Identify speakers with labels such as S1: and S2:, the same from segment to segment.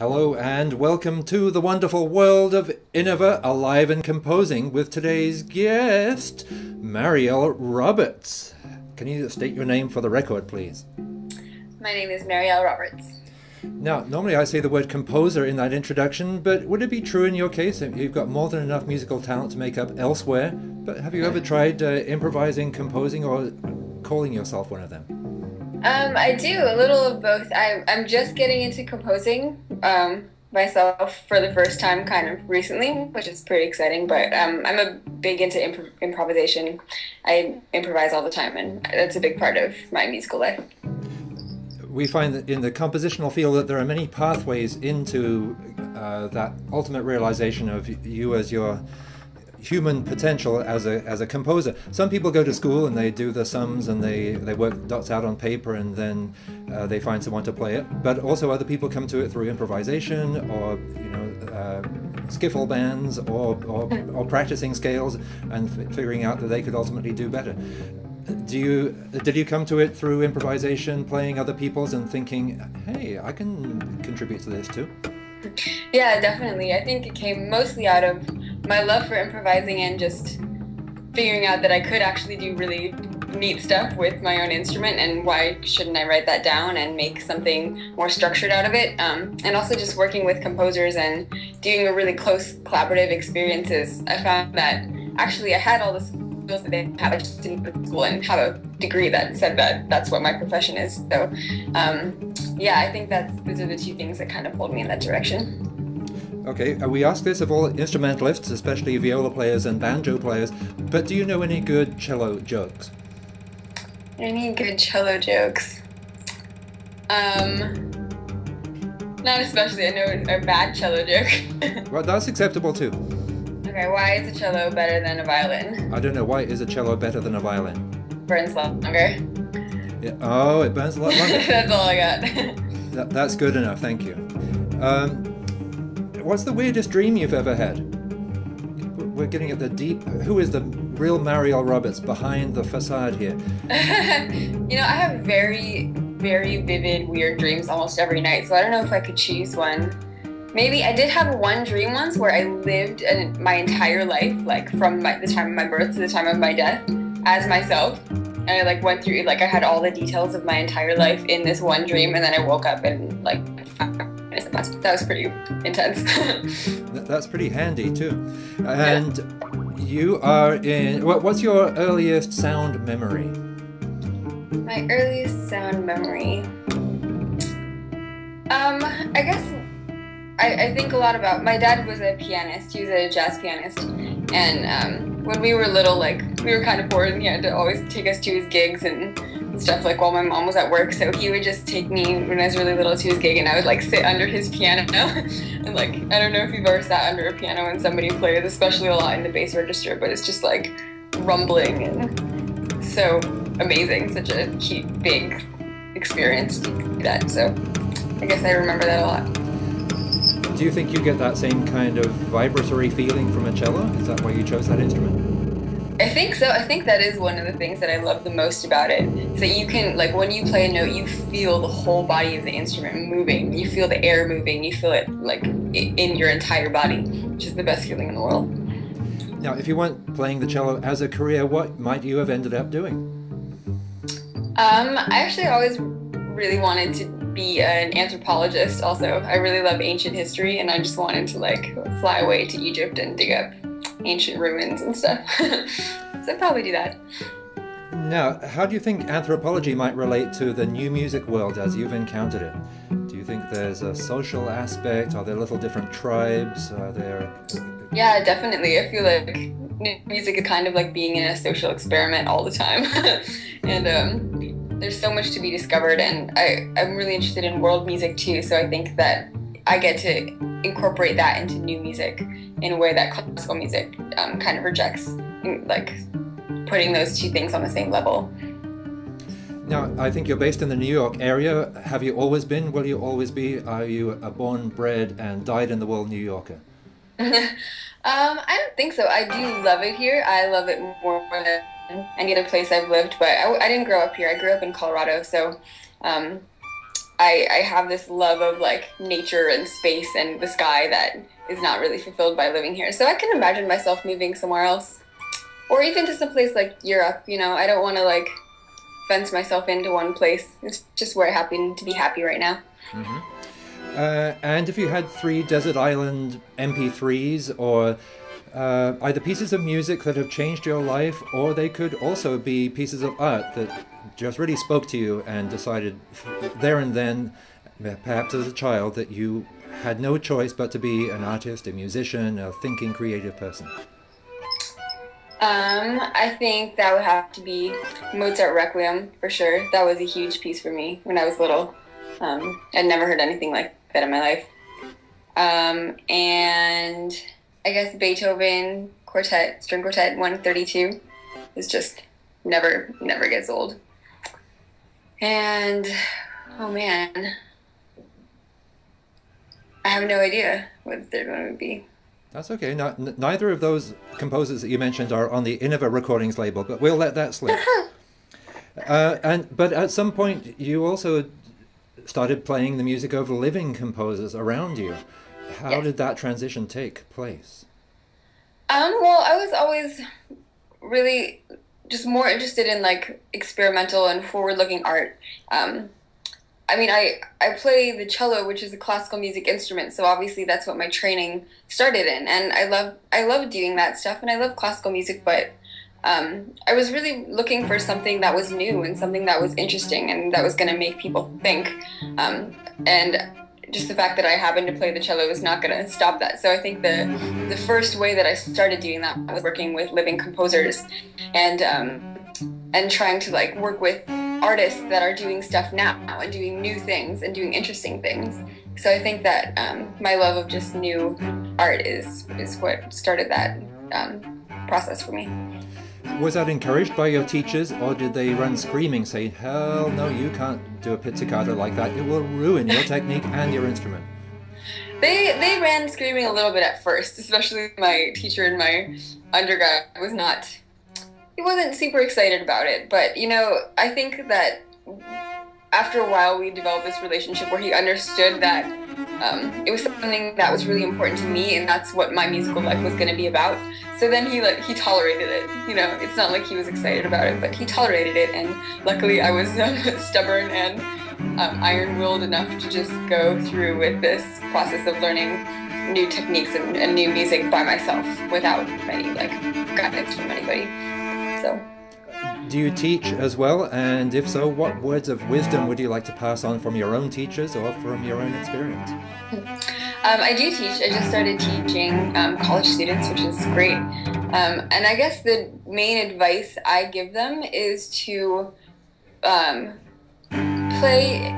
S1: Hello and welcome to the wonderful world of Innova Alive and Composing with today's guest, Mariel Roberts. Can you state your name for the record, please?
S2: My name is Mariel Roberts.
S1: Now, normally I say the word composer in that introduction, but would it be true in your case? You've got more than enough musical talent to make up elsewhere, but have you ever tried improvising, composing, or calling yourself one of them?
S2: I do a little of both. I'm just getting into composing myself for the first time kind of recently, which is pretty exciting, but I'm a big into improvisation. I improvise all the time, and that's a big part of my musical life.
S1: We find that in the compositional field that there are many pathways into that ultimate realization of you as your human potential as a composer. Some people go to school and they do the sums and they work dots out on paper and then they find someone to play it. But also other people come to it through improvisation or skiffle bands or practicing scales and figuring out that they could ultimately do better. Did you come to it through improvisation, playing other people's and thinking, hey, I can contribute to this too?
S2: Yeah, definitely. I think it came mostly out of my love for improvising and just figuring out that I could actually do really neat stuff with my own instrument, and why shouldn't I write that down and make something more structured out of it. And also just working with composers and doing a really close collaborative experiences, I found that actually I had all the skills that they have. I just didn't go to school and have a degree that said that that's what my profession is. So yeah, I think those are the two things that kind of pulled me in that direction.
S1: Okay, we ask this of all instrumentalists, especially viola players and banjo players, but do you know any good cello jokes?
S2: Any good cello jokes? Not especially. I know a bad cello joke.
S1: Well, that's acceptable too.
S2: Okay, why is a cello better than a violin?
S1: I don't know, why is a cello better than a violin?
S2: Burns longer.
S1: Yeah. Oh, it burns a lot longer.
S2: That's all I got.
S1: That's good enough, thank you. What's the weirdest dream you've ever had? We're getting at the deep... Who is the real Mariel Roberts behind the facade here?
S2: I have very, very vivid, weird dreams almost every night, so I don't know if I could choose one. Maybe I did have one dream once where I lived my entire life, like from the time of my birth to the time of my death, as myself. And I went through, I had all the details of my entire life in this one dream, and then I woke up and that was pretty intense.
S1: That's pretty handy too. And you are in... What's your earliest sound memory?
S2: My earliest sound memory... I guess I think a lot about... My dad was a pianist. He was a jazz pianist. And when we were little, we were kind of bored, and he had to always take us to his gigs and stuff while my mom was at work. So he would just take me when I was really little to his gig, and I would sit under his piano. And I don't know if you've ever sat under a piano and somebody plays, especially a lot in the bass register, but it's just rumbling and so amazing. Such a cute, big experience to do that. So I guess I remember that a lot.
S1: Do you think you get that same kind of vibratory feeling from a cello? Is that why you chose that instrument?
S2: I think so. I think that is one of the things that I love the most about it. Is that you can, when you play a note, you feel the whole body of the instrument moving. You feel the air moving. You feel it, in your entire body, which is the best feeling in the world.
S1: Now, if you weren't playing the cello as a career, what might you have ended up doing?
S2: I actually always really wanted to be an anthropologist also. I really love ancient history, and I just wanted to fly away to Egypt and dig up ancient ruins and stuff. So I'd probably do that.
S1: Now, how do you think anthropology might relate to the new music world as you've encountered it? Do you think there's a social aspect? Are there little different tribes? Are there...
S2: Yeah, definitely. I feel like new music is kind of like being in a social experiment all the time. And there's so much to be discovered, and I'm really interested in world music too, so I think that I get to incorporate that into new music in a way that classical music kind of rejects, putting those two things on the same level.
S1: Now, I think you're based in the New York area. Have you always been? Will you always be? Are you a born, bred, and dyed in the wool New Yorker?
S2: I don't think so. I do love it here. I love it more than any other place I've lived, but I didn't grow up here. I grew up in Colorado, so I have this love of like nature and space and the sky that is not really fulfilled by living here. So I can imagine myself moving somewhere else, or even to some place like Europe. You know, I don't want to like fence myself into one place. It's just where I happen to be happy right now.
S1: And if you had 3 desert island MP3s, or either pieces of music that have changed your life, or they could also be pieces of art that just really spoke to you and decided there and then, perhaps as a child, that you had no choice but to be an artist, a musician, a thinking, creative person.
S2: I think that would have to be Mozart Requiem, for sure. That was a huge piece for me when I was little. I'd never heard anything like that in my life. And I guess Beethoven String Quartet 132 is just never gets old. And, oh man, I have no idea what the third one would be.
S1: That's okay. Neither of those composers that you mentioned are on the Innova Recordings label, but we'll let that slip. But at some point, you also started playing the music of living composers around you. How
S2: Yes.
S1: did that transition take place?
S2: Well, I was always really just more interested in like experimental and forward-looking art. I mean, I play the cello, which is a classical music instrument, so obviously that's what my training started in, and I love doing that stuff, and I love classical music, but I was really looking for something that was new and something that was interesting and that was going to make people think, and just the fact that I happened to play the cello is not going to stop that. So I think the first way that I started doing that was working with living composers and trying to like work with artists that are doing stuff now and doing new things and doing interesting things. So I think that my love of just new art is what started that process for me.
S1: Was that encouraged by your teachers, or did they run screaming, saying, "Hell no, you can't do a pizzicato like that. It will ruin your technique and your instrument"?
S2: They ran screaming a little bit at first, especially my teacher in my undergrad he wasn't super excited about it. But, you know, I think that after a while we developed this relationship where he understood that it was something that was really important to me, and that's what my musical life was going to be about. So then he tolerated it. You know, it's not like he was excited about it, but he tolerated it, and luckily I was stubborn and iron-willed enough to just go through with this process of learning new techniques and new music by myself without any like guidance from anybody. So.
S1: Do you teach as well? And if so, what words of wisdom would you like to pass on from your own teachers or from your own experience?
S2: I do teach. I just started teaching college students, which is great. And I guess the main advice I give them is to play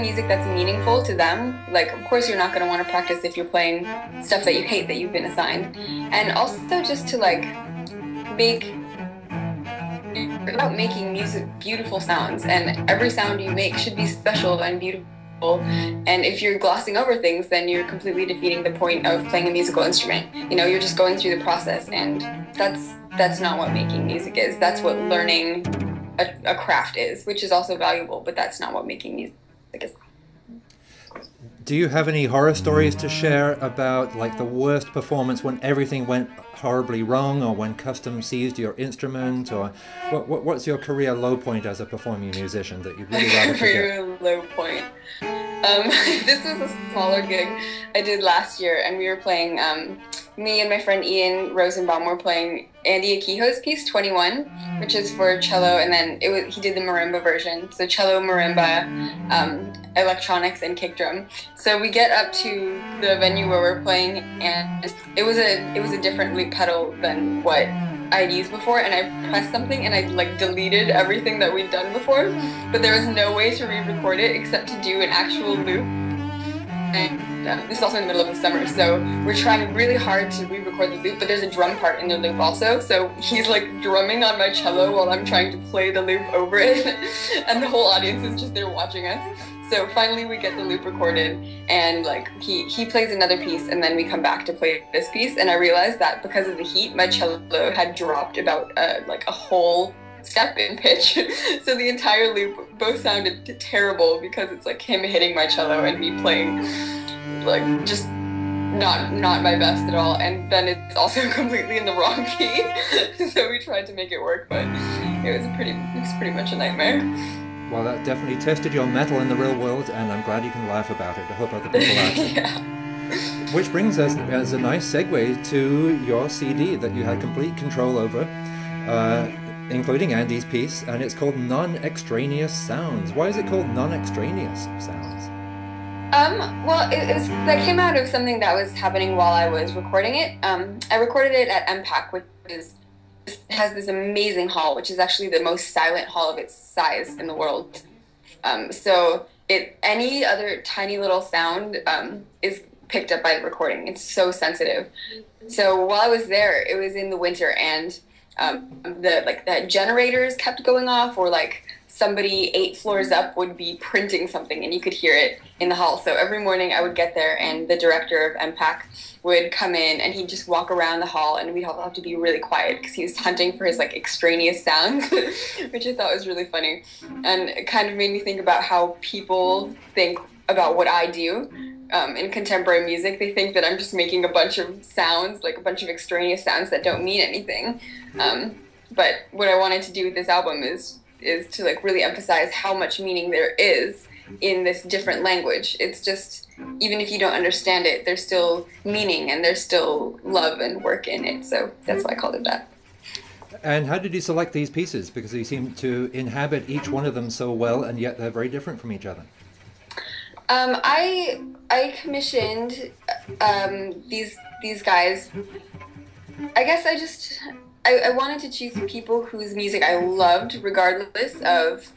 S2: music that's meaningful to them. Like, of course, you're not going to want to practice if you're playing stuff that you hate that you've been assigned. And also just to like about making music beautiful sounds, and every sound you make should be special and beautiful, and if you're glossing over things, then you're completely defeating the point of playing a musical instrument. You know, you're just going through the process, and that's not what making music is. That's what learning a craft is, which is also valuable, but that's not what making music is.
S1: Do you have any horror stories to share about like the worst performance when everything went horribly wrong, or when custom seized your instrument, or what's your career low point as a performing musician that you'd really rather forget?
S2: Career low point. This was a smaller gig I did last year, and we were playing, me and my friend Ian Rosenbaum were playing Andy Akiho's piece 21, which is for cello, and then he did the marimba version, so cello, marimba, electronics, and kick drum. So we get up to the venue where we're playing, and it was a different loop pedal than what I'd used before, and I pressed something and I like deleted everything that we'd done before, but there was no way to re-record it except to do an actual loop. And this is also in the middle of the summer, so we're trying really hard to re-record the loop, but there's a drum part in the loop also, so he's like drumming on my cello while I'm trying to play the loop over it, and the whole audience is just there watching us. So finally we get the loop recorded, and like he plays another piece, and then we come back to play this piece, and I realized that because of the heat, my cello had dropped about like a whole step in pitch. So the entire loop both sounded terrible because it's like him hitting my cello and me playing like just not my best at all, and then it's also completely in the wrong key. So we tried to make it work, but it was pretty much a nightmare.
S1: Well, that definitely tested your mettle in the real world, and I'm glad you can laugh about it. I hope other people are too.
S2: Yeah.
S1: Which brings us as a nice segue to your CD that you had complete control over, including Andy's piece, and it's called Non-Extraneous Sounds. Why is it called Non-Extraneous Sounds?
S2: Well, that came out of something that was happening while I was recording it. I recorded it at MPAC, which has this amazing hall, which is actually the most silent hall of its size in the world. So any other tiny little sound is picked up by the recording. It's so sensitive. So while I was there, it was in the winter, and the generators kept going off, or like somebody 8 floors up would be printing something and you could hear it in the hall. So every morning I would get there and the director of MPAC would come in and he'd just walk around the hall and we'd all have to be really quiet because he was hunting for his like extraneous sounds, which I thought was really funny. And it kind of made me think about how people think about what I do. In contemporary music, they think that I'm just making a bunch of sounds, like a bunch of extraneous sounds that don't mean anything. But what I wanted to do with this album is to like really emphasize how much meaning there is in this different language. It's just, even if you don't understand it, there's still meaning and there's still love and work in it. So that's why I called it that.
S1: And how did you select these pieces? Because you seem to inhabit each one of them so well, and yet they're very different from each other.
S2: I commissioned these guys. I guess I wanted to choose people whose music I loved, regardless of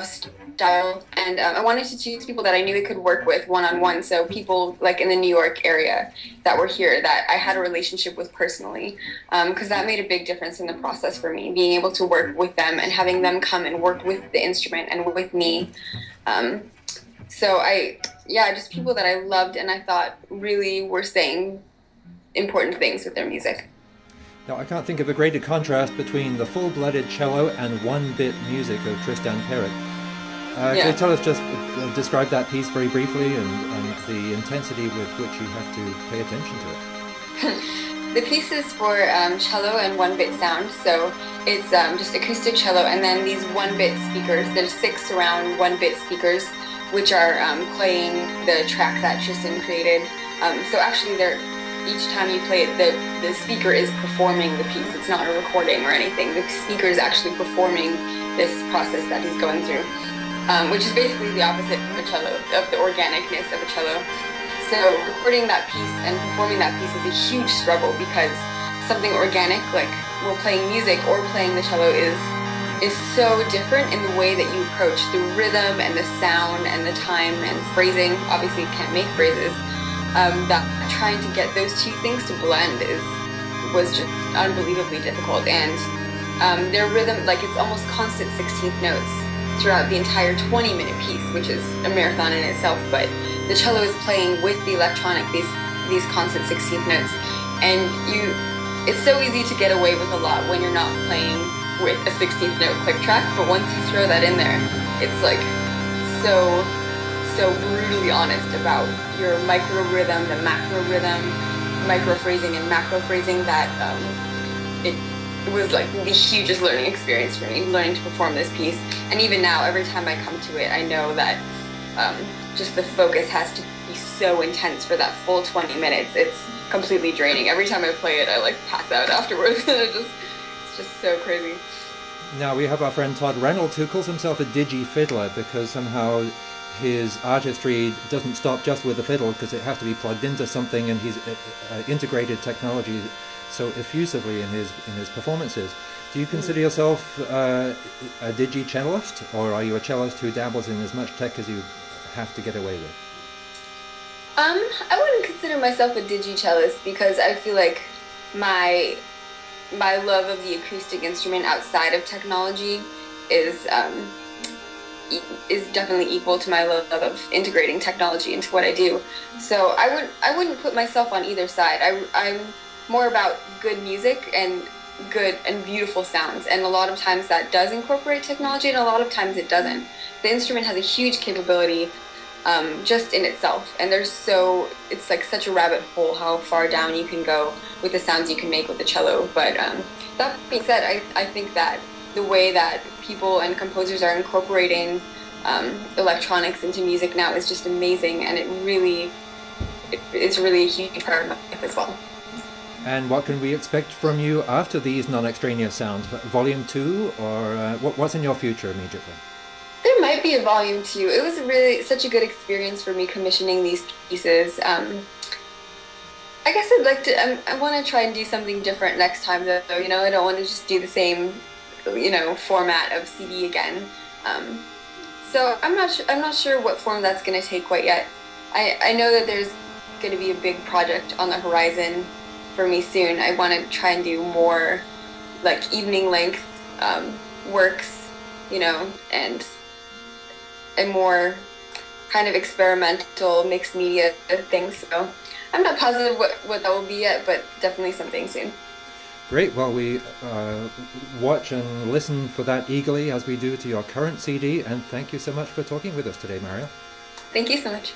S2: style, and I wanted to choose people that I knew I could work with one-on-one. So people like in the New York area that were here that I had a relationship with personally, because that made a big difference in the process for me, being able to work with them and having them come and work with the instrument and with me. So just people that I loved and I thought really were saying important things with their music.
S1: Now, I can't think of a greater contrast between the full-blooded cello and one-bit music of Tristan Perrick. Can you tell us, just describe that piece very briefly and the intensity with which you have to pay attention to it?
S2: The piece is for cello and one-bit sound, so it's just acoustic cello and then these one-bit speakers. There's 6 surround one-bit speakers which are playing the track that Tristan created. So actually each time you play it, the speaker is performing the piece. It's not a recording or anything. The speaker is actually performing this process that he's going through, which is basically the opposite of a cello, of the organicness of a cello. So recording that piece and performing that piece is a huge struggle because something organic, like we're playing music or playing the cello, is so different in the way that you approach the rhythm and the sound and the time and phrasing. Obviously you can't make phrases. That trying to get those two things to blend was just unbelievably difficult, and their rhythm, like it's almost constant 16th notes throughout the entire 20-minute piece, which is a marathon in itself, but the cello is playing with the electronic these constant 16th notes, and it's so easy to get away with a lot when you're not playing with a 16th note click track, but once you throw that in there, it's like so brutally honest about your micro rhythm, the macro rhythm, micro phrasing and macro phrasing, that it was like the hugest learning experience for me, learning to perform this piece. And even now, every time I come to it, I know that just the focus has to be so intense for that full 20 minutes. It's completely draining. Every time I play it, I like pass out afterwards. It's just so crazy.
S1: Now we have our friend Todd Reynolds, who calls himself a digi-fiddler because somehow his artistry doesn't stop just with the fiddle, because it has to be plugged into something, and he's integrated technology so effusively in his performances. Do you consider yourself a digi-cellist, or are you a cellist who dabbles in as much tech as you have to get away with?
S2: I wouldn't consider myself a digi-cellist because I feel like my love of the acoustic instrument outside of technology is definitely equal to my love of integrating technology into what I do. So I wouldn't put myself on either side. I'm more about good music and good and beautiful sounds, and a lot of times that does incorporate technology, and a lot of times it doesn't. The instrument has a huge capability just in itself, and it's like such a rabbit hole how far down you can go with the sounds you can make with the cello. But that being said, I think that the way that people and composers are incorporating electronics into music now is just amazing, and it's really a huge part of my life as well.
S1: And what can we expect from you after these non-extraneous sounds? Volume 2, or what's in your future immediately?
S2: There might be a volume 2. It was really such a good experience for me commissioning these pieces. I guess I'd like to, I want to try and do something different next time though, you know, I don't want to just do the same, you know, format of CD again. So I'm not sure what form that's going to take quite yet. I know that there's going to be a big project on the horizon for me soon. I want to try and do more like evening length works, you know, and more kind of experimental mixed media things. So I'm not positive what that will be yet, but definitely something soon.
S1: Great. Well, we watch and listen for that eagerly as we do to your current CD, and thank you so much for talking with us today, Mariel.
S2: Thank you so much.